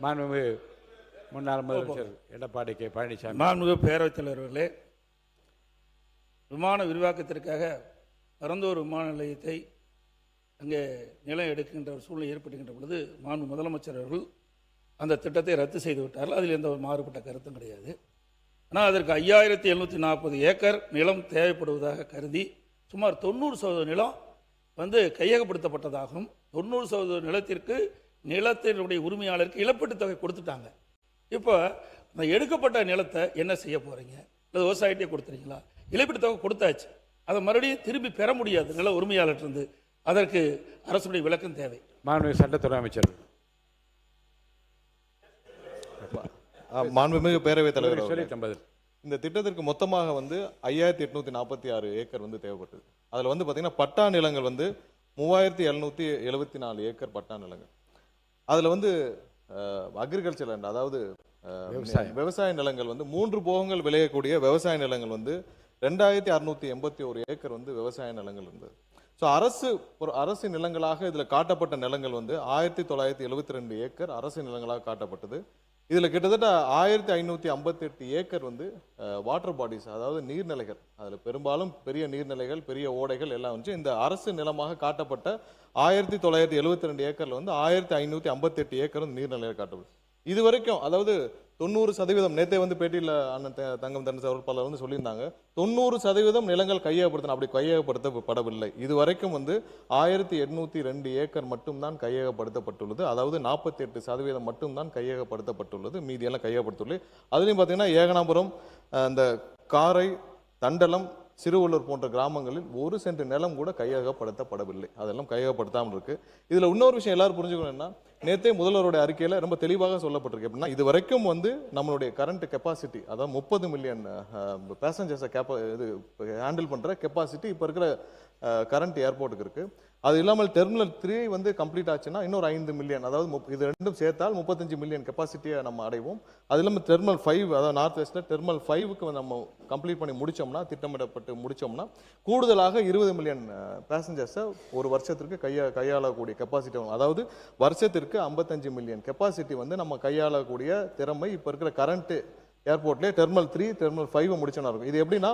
மாண்புமிகு முன்னாள் முதலமைச்சர் எடப்பாடி கே பழனிசாமி. மாண்புமிகு பேரவைத் தலைவர்களே, விமான விரிவாக்கத்திற்காக பரந்தூர் விமான நிலையத்தை அங்கே நிலம் எடுக்கின்ற ஒரு சூழ்நிலை ஏற்படுகின்ற பொழுது மாண்பு முதலமைச்சர் அவர்கள் அந்த திட்டத்தை ரத்து செய்து விட்டார்கள். அதில் எந்த ஒரு மாறுபட்ட கருத்தும் கிடையாது. ஆனால் அதற்கு 5740 ஏக்கர் நிலம் தேவைப்படுவதாக கருதி சுமார் 90% நிலம் கையகப்படுத்தப்பட்டதாகவும் 90% நிலத்திற்கு நிலத்தினுடைய உரிமையாளருக்கு இழப்பீட்டுத் தொகை கொடுத்துட்டாங்க. இப்போ அந்த எடுக்கப்பட்ட நிலத்தை என்ன செய்ய போகிறீங்க? இல்லை விவசாயிட்டே கொடுத்துறீங்களா? இழப்பீட்டுத் தொகை கொடுத்தாச்சு, அதை மறுபடியும் திரும்பி பெற முடியாது நில உரிமையாளர்கிட்ட. அதற்கு அரசுடைய விளக்கம் தேவை. மாண்புமிகு சட்டத்துறை அமைச்சர். மாண்புமிகு பேரவைத் தலைவர், சொல்லி இந்த திட்டத்திற்கு மொத்தமாக 5846 ஏக்கர் தேவைப்பட்டது. அதில் பார்த்தீங்கன்னா பட்டா நிலங்கள் 3774 ஏக்கர் பட்டா நிலங்கள். அதில் அக்ரிகல்ச்சர் லேண்ட், அதாவது விவசாய நிலங்கள் 3 போகங்கள் விளையக்கூடிய விவசாய நிலங்கள் 2681 ஏக்கர் விவசாய நிலங்கள் இருந்தது. ஸோ அரசு நிலங்களாக இதில் காட்டப்பட்ட நிலங்கள் 1972 ஏக்கர் அரசு நிலங்களாக காட்டப்பட்டது. இதில் கிட்டத்தட்ட 1558 ஏக்கர் வாட்டர் பாடிஸ், அதாவது நீர்நிலைகள். அதில் பெரும்பாலும் பெரிய நீர்நிலைகள், பெரிய ஓடைகள் எல்லாம் இந்த அரசு நிலமாக காட்டப்பட்ட 1972 ஏக்கர்ல 1558 ஏக்கர் நீர்நிலைகள் காட்டப்படும். இது வரைக்கும், அதாவது 90%, நேற்றே பேட்டியில் அண்ணன் தங்கம் தென்னரசு அவர்கள் பலர் சொல்லியிருந்தாங்க, 90% நிலங்கள் கையகப்படுத்தணும். அப்படி கையகப்படுத்தப்படவில்லை. இது வரைக்கும் 1802 ஏக்கர் மட்டும்தான் கையகப்படுத்தப்பட்டுள்ளது. அதாவது 48% மட்டும்தான் கையகப்படுத்தப்பட்டுள்ளது. மீதியெல்லாம் கையகப்படுத்தவில்லை. அதுலேயும் பார்த்தீங்கன்னா ஏகனாபுரம், இந்த காரை, தண்டலம், சிறுவள்ளூர் போன்ற கிராமங்களில் 1 சென்ட் நிலம் கூட கையகப்படுத்தப்படவில்லை. அதெல்லாம் கையகப்படுத்தாமல் இருக்கு. இதுல இன்னொரு விஷயம் எல்லாரும் புரிஞ்சுக்கணும்னா, நேற்றே முதல்வருடைய அறிக்கையில ரொம்ப தெளிவாக சொல்லப்பட்டிருக்கு. எப்படின்னா, இது வரைக்கும் நம்மளுடைய கரண்ட் கெப்பாசிட்டி, அதாவது 30 மில்லியன் பேசஞ்சர்ஸை ஹேண்டில் பண்ற கெப்பாசிட்டி இப்ப இருக்கிற கரண்ட் ஏர்போர்ட்டுக்கு இருக்கு. அது இல்லாமல் டெர்மினல் 3 கம்ப்ளீட் ஆச்சுன்னா இன்னொரு 5 மில்லியன், அதாவது இது ரெண்டும் சேர்த்தால் 35 மில்லியன் கெப்பாசிட்டியை நம்ம அடைவோம். அது இல்லாமல் டெர்மினல் 5, அதாவது நார்த் வெஸ்ட்ல டெர்மினல் 5க்கு நம்ம கம்ப்ளீட் பண்ணி முடிச்சோம்னா, திட்டமிடப்பட்டு முடிச்சோம்னா, கூடுதலாக 20 மில்லியன் பேசஞ்சர்ஸை ஒரு வருஷத்திற்கு கையாளக்கூடிய கெப்பாசிட்டி, அதாவது வருஷத்திற்கு 55 மில்லியன் கெப்பாசிட்டி நம்ம கையாளக்கூடிய திறமை இப்ப இருக்கிற கரண்ட் ஏர்போர்ட்லேயே டெர்மினல் 3, டெர்மினல் 5 முடிச்சோன்னா இருக்கும். இது எப்படின்னா,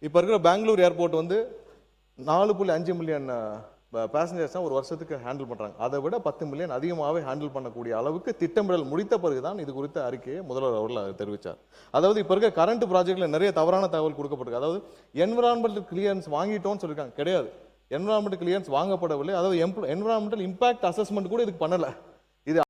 இப்ப இருக்கிற பெங்களூர் ஏர்போர்ட் 4.5 மில்லியன் பேசஞ்சர்ஸ் ஒரு வருஷத்துக்கு ஹேண்டில் பண்றாங்க. அதை விட 10 மில்லியன் அதிகமாகவே ஹேண்டில் பண்ணக்கூடிய அளவுக்கு திட்டமிடல் முடித்த பிறகுதான் இது குறித்த அறிக்கையை முதல்வர் அவர்கள் தெரிவித்தார். அதாவது இப்ப இருக்க கரண்ட் ப்ராஜெக்ட்ல நிறைய தவறான தகவல் கொடுக்கப்பட்டிருக்கு. அதாவது என்விரான்மெண்டல் கிளியரன்ஸ் வாங்கிட்டோம்னு சொல்லியிருக்காங்க. கிடையாது, என்விரான்மெண்டல் கிளியரன்ஸ் வாங்கப்படவில்லை. அதாவது என்விரான்மெண்டல் இம்பாக்ட் அசஸ்மெண்ட் கூட இதுக்கு பண்ணல.